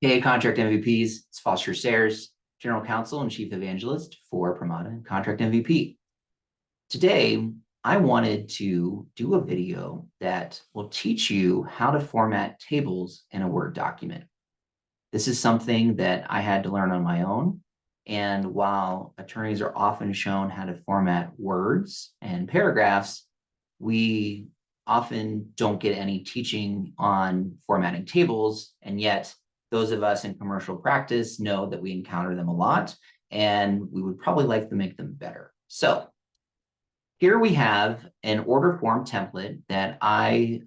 Hey, Contract MVPs, it's Foster Sayers, General Counsel and Chief Evangelist for Pramada Contract MVP. Today, I wanted to do a video that will teach you how to format tables in a Word document. This is something that I had to learn on my own. And while attorneys are often shown how to format words and paragraphs, we often don't get any teaching on formatting tables. And yet, those of us in commercial practice know that we encounter them a lot, and we would probably like to make them better. So here we have an order form template that I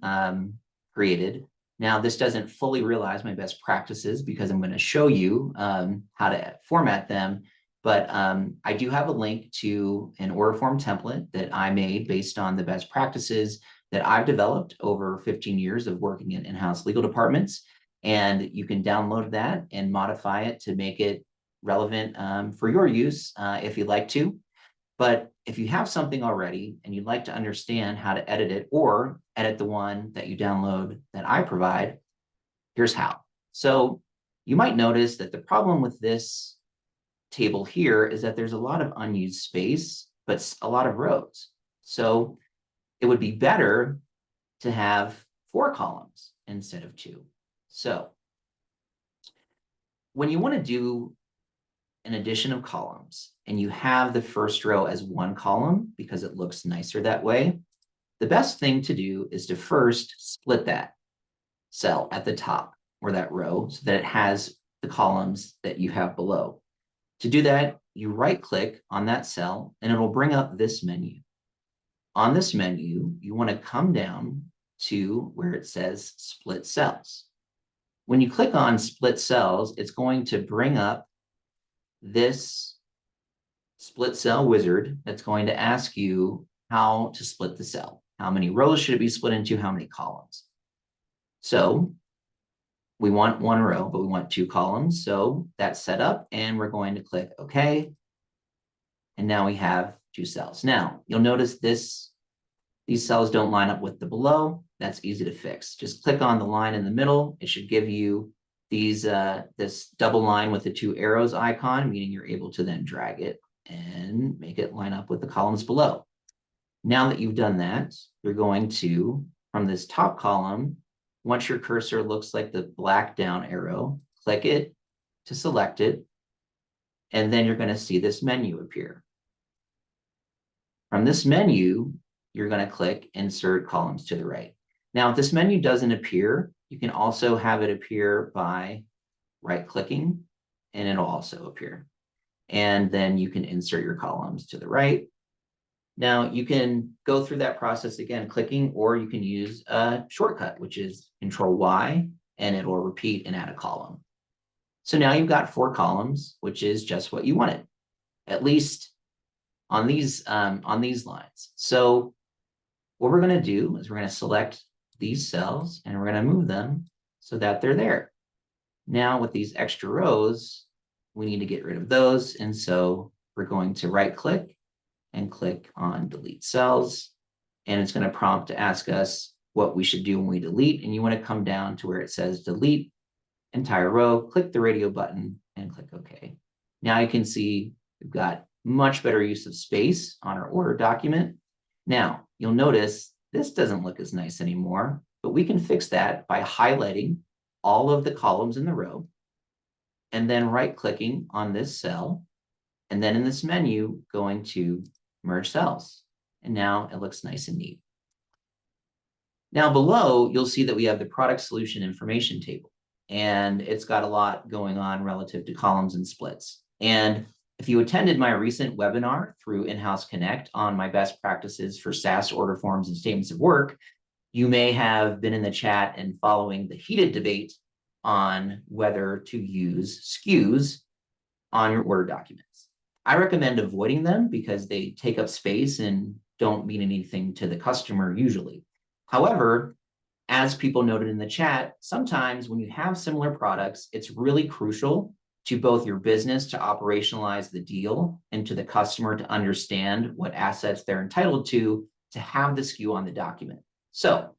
created. Now, this doesn't fully realize my best practices because I'm going to show you how to format them. But I do have a link to an order form template that I made based on the best practices that I've developed over 15 years of working in in-house legal departments. And you can download that and modify it to make it relevant for your use if you'd like to. But if you have something already and you'd like to understand how to edit it or edit the one that you download that I provide, here's how. So you might notice that the problem with this table here is that there's a lot of unused space, but a lot of rows. So it would be better to have 4 columns instead of 2. So when you want to do an addition of columns and you have the first row as 1 column because it looks nicer that way, the best thing to do is to first split that cell at the top or that row so that it has the columns that you have below. To do that, you right click on that cell and it'll bring up this menu. On this menu, you want to come down to where it says split cells. When you click on split cells, it's going to bring up this split cell wizard that's going to ask you how to split the cell. How many rows should it be split into? How many columns? So we want 1 row, but we want 2 columns. So that's set up and we're going to click OK. And now we have 2 cells. Now you'll notice these cells don't line up with the below. That's easy to fix. Just click on the line in the middle. It should give you this double line with the 2 arrows icon, meaning you're able to then drag it and make it line up with the columns below. Now that you've done that, you're going to, from this top column, once your cursor looks like the black down arrow, click it to select it, and then you're going to see this menu appear. From this menu, you're going to click Insert Columns to the right. Now, if this menu doesn't appear, you can also have it appear by right-clicking, and it'll also appear. And then you can insert your columns to the right. Now, you can go through that process again, clicking, or you can use a shortcut, which is Control-Y, and it will repeat and add a column. So now you've got 4 columns, which is just what you wanted, at least on these lines. So what we're going to do is we're going to select these cells and we're going to move them so that they're there. Now with these extra rows, we need to get rid of those. And so we're going to right click and click on delete cells. And it's going to prompt to ask us what we should do when we delete. And you want to come down to where it says delete entire row, click the radio button and click OK. Now you can see we've got much better use of space on our order document. Now, you'll notice this doesn't look as nice anymore, but we can fix that by highlighting all of the columns in the row and then right-clicking on this cell, and then in this menu, going to Merge Cells. And now it looks nice and neat. Now below, you'll see that we have the product solution information table, and it's got a lot going on relative to columns and splits. And if you attended my recent webinar through In-House Connect on my best practices for SaaS order forms and statements of work, you may have been in the chat and following the heated debate on whether to use SKUs on your order documents. I recommend avoiding them because they take up space and don't mean anything to the customer usually. However, as people noted in the chat, sometimes when you have similar products, it's really crucial to both your business to operationalize the deal and to the customer to understand what assets they're entitled to have the SKU on the document. So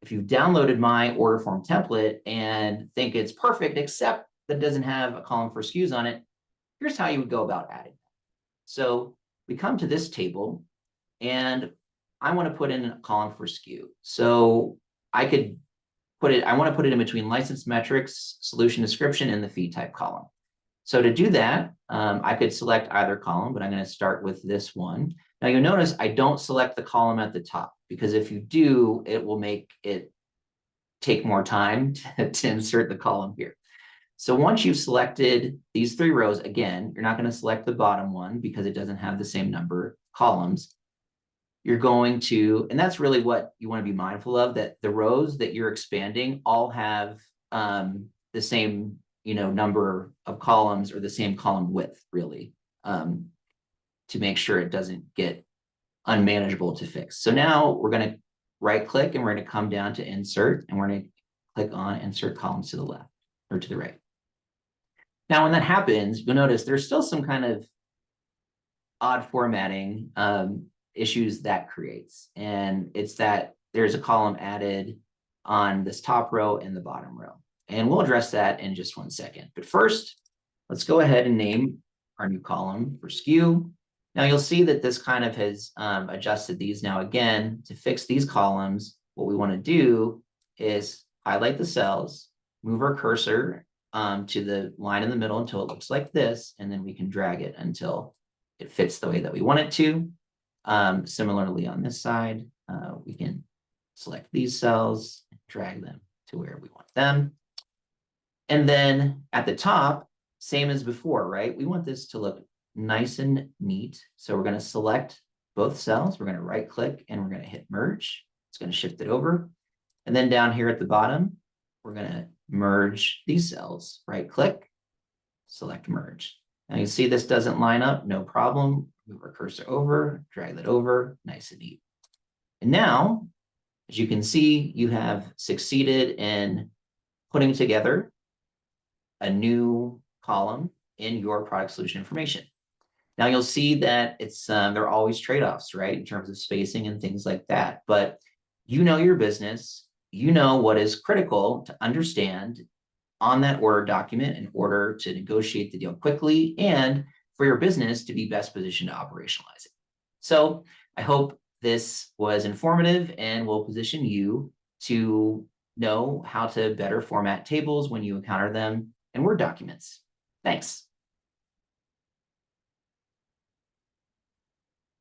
if you downloaded my order form template and think it's perfect, except that doesn't have a column for SKUs on it, here's how you would go about adding. So we come to this table and I want to put in a column for SKU. So I could put it, I want to put it in between license metrics, solution description, and the fee type column. So to do that, I could select either column, but I'm going to start with this one. Now you'll notice I don't select the column at the top, because if you do, it will make it take more time to insert the column here. So once you've selected these 3 rows, again, you're not going to select the bottom one because it doesn't have the same number of columns. You're going to, and that's really what you want to be mindful of, that the rows that you're expanding all have the same, number of columns or the same column width, really, to make sure it doesn't get unmanageable to fix. So now we're going to right click and we're going to come down to insert, and we're going to click on insert columns to the left or to the right. Now, when that happens, you'll notice there's still some kind of odd formatting issues that creates. And it's that there's a column added on this top row and the bottom row. And we'll address that in just 1 second. But first, let's go ahead and name our new column for SKU. Now you'll see that this kind of has adjusted these. Now again, to fix these columns, what we want to do is highlight the cells, move our cursor to the line in the middle until it looks like this, and then we can drag it until it fits the way that we want it to. Similarly on this side, we can select these cells, drag them to where we want them. And then at the top, same as before, right? We want this to look nice and neat. So we're going to select both cells. We're going to right click and we're going to hit merge. It's going to shift it over. And then down here at the bottom, we're going to merge these cells. Right click, select merge. Now you see this doesn't line up, no problem. Move our cursor over, drag that over, nice and neat. And now, as you can see, you have succeeded in putting together a new column in your product solution information. Now you'll see that it's there are always trade-offs, right, in terms of spacing and things like that. But you know your business, you know what is critical to understand on that order document in order to negotiate the deal quickly and for your business to be best positioned to operationalize it. So I hope this was informative and will position you to know how to better format tables when you encounter them in Word documents. Thanks.